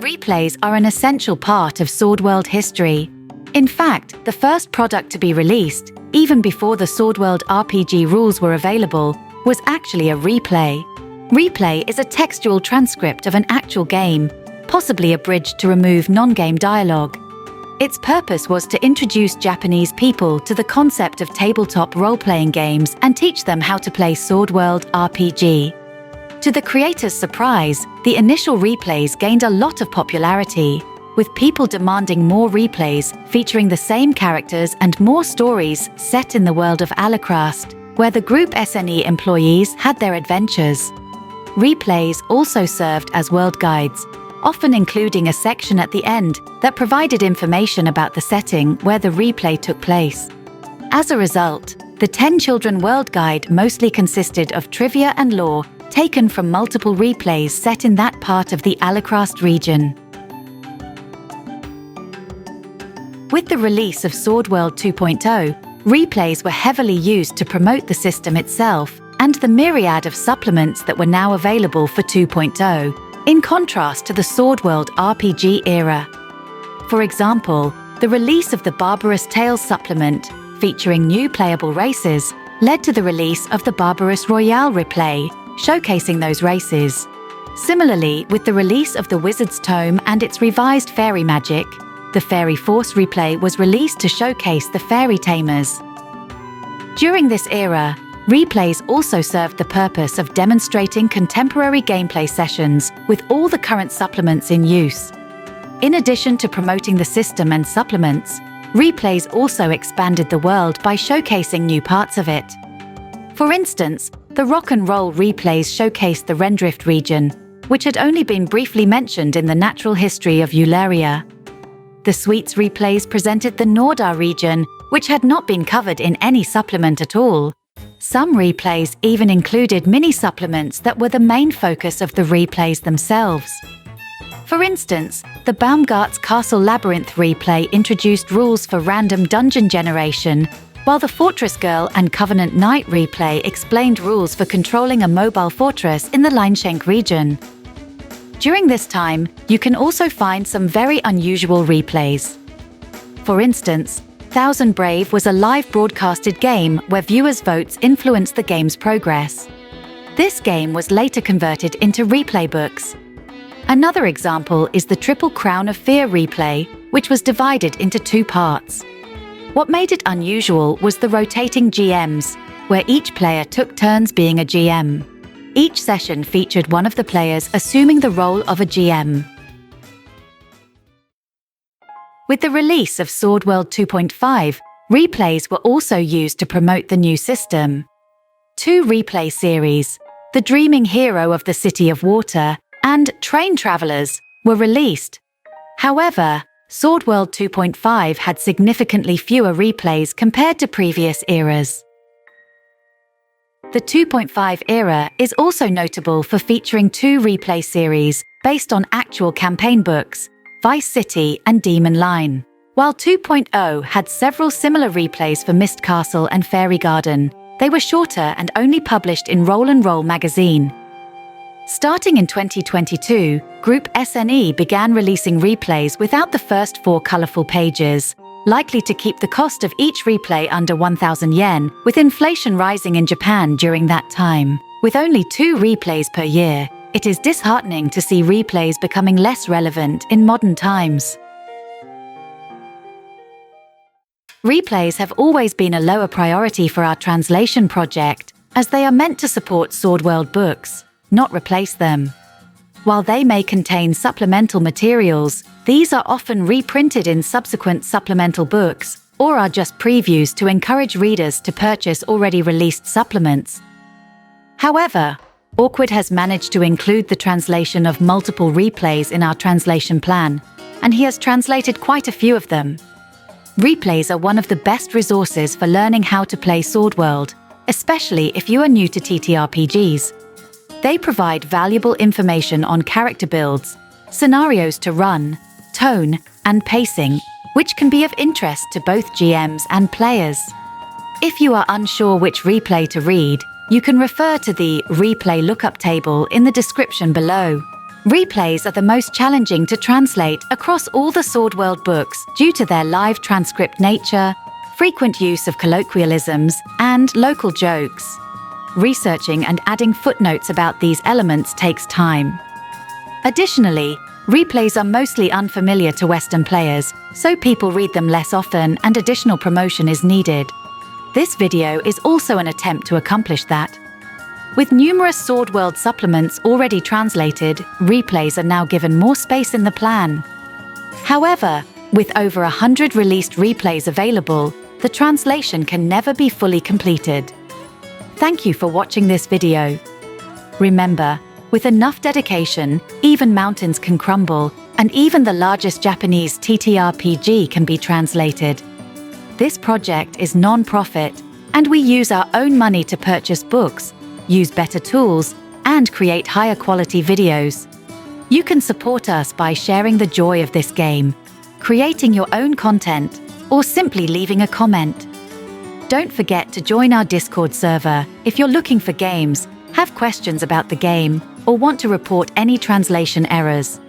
Replays are an essential part of Sword World history. In fact, the first product to be released, even before the Sword World RPG rules were available, was actually a replay. Replay is a textual transcript of an actual game, possibly abridged to remove non-game dialogue. Its purpose was to introduce Japanese people to the concept of tabletop role-playing games and teach them how to play Sword World RPG. To the creators' surprise, the initial replays gained a lot of popularity, with people demanding more replays featuring the same characters and more stories set in the world of Alucrast, where the group SNE employees had their adventures. Replays also served as world guides, often including a section at the end that provided information about the setting where the replay took place. As a result, the 10 Children World Guide mostly consisted of trivia and lore taken from multiple replays set in that part of the Alucrast region. With the release of Sword World 2.0, replays were heavily used to promote the system itself and the myriad of supplements that were now available for 2.0, in contrast to the Sword World RPG era. For example, the release of the Barbarous Tales supplement, featuring new playable races, led to the release of the Barbarous Royale replay, showcasing those races. Similarly, with the release of the Wizard's Tome and its revised fairy magic, the Fairy Force replay was released to showcase the fairy tamers. During this era, replays also served the purpose of demonstrating contemporary gameplay sessions with all the current supplements in use. In addition to promoting the system and supplements, replays also expanded the world by showcasing new parts of it. For instance, the Rock and Roll replays showcased the Rendrift region, which had only been briefly mentioned in the natural history of Eularia. The Sweets replays presented the Nordar region, which had not been covered in any supplement at all. Some replays even included mini-supplements that were the main focus of the replays themselves. For instance, the Baumgart's Castle Labyrinth replay introduced rules for random dungeon generation, while the Fortress Girl and Covenant Knight replay explained rules for controlling a mobile fortress in the Lineschenk region. During this time, you can also find some very unusual replays. For instance, Thousand Brave was a live broadcasted game where viewers' votes influenced the game's progress. This game was later converted into replay books. Another example is the Triple Crown of Fear replay, which was divided into 2 parts. What made it unusual was the rotating GMs, where each player took turns being a GM. Each session featured one of the players assuming the role of a GM. With the release of Sword World 2.5, replays were also used to promote the new system. 2 replay series, The Dreaming Hero of the City of Water and Train Travelers, were released. However, Sword World 2.5 had significantly fewer replays compared to previous eras. The 2.5 era is also notable for featuring 2 replay series based on actual campaign books, Vice City and Demon Line. While 2.0 had several similar replays for Mist Castle and Fairy Garden, they were shorter and only published in Roll and Roll magazine. Starting in 2022, Group SNE began releasing replays without the first 4 colorful pages, likely to keep the cost of each replay under 1,000 yen, with inflation rising in Japan during that time. With only 2 replays per year, it is disheartening to see replays becoming less relevant in modern times. Replays have always been a lower priority for our translation project, as they are meant to support Sword World books, not replace them. While they may contain supplemental materials, these are often reprinted in subsequent supplemental books, or are just previews to encourage readers to purchase already released supplements. However, Auquid has managed to include the translation of multiple replays in our translation plan, and he has translated quite a few of them. Replays are one of the best resources for learning how to play Sword World, especially if you are new to TTRPGs. They provide valuable information on character builds, scenarios to run, tone, and pacing, which can be of interest to both GMs and players. If you are unsure which replay to read, you can refer to the replay lookup table in the description below. Replays are the most challenging to translate across all the Sword World books due to their live transcript nature, frequent use of colloquialisms, and local jokes. Researching and adding footnotes about these elements takes time. Additionally, replays are mostly unfamiliar to Western players, so people read them less often and additional promotion is needed. This video is also an attempt to accomplish that. With numerous Sword World supplements already translated, replays are now given more space in the plan. However, with over 100 released replays available, the translation can never be fully completed. Thank you for watching this video. Remember, with enough dedication, even mountains can crumble, and even the largest Japanese TTRPG can be translated. This project is non-profit, and we use our own money to purchase books, use better tools, and create higher quality videos. You can support us by sharing the joy of this game, creating your own content, or simply leaving a comment. Don't forget to join our Discord server if you're looking for games, have questions about the game, or want to report any translation errors.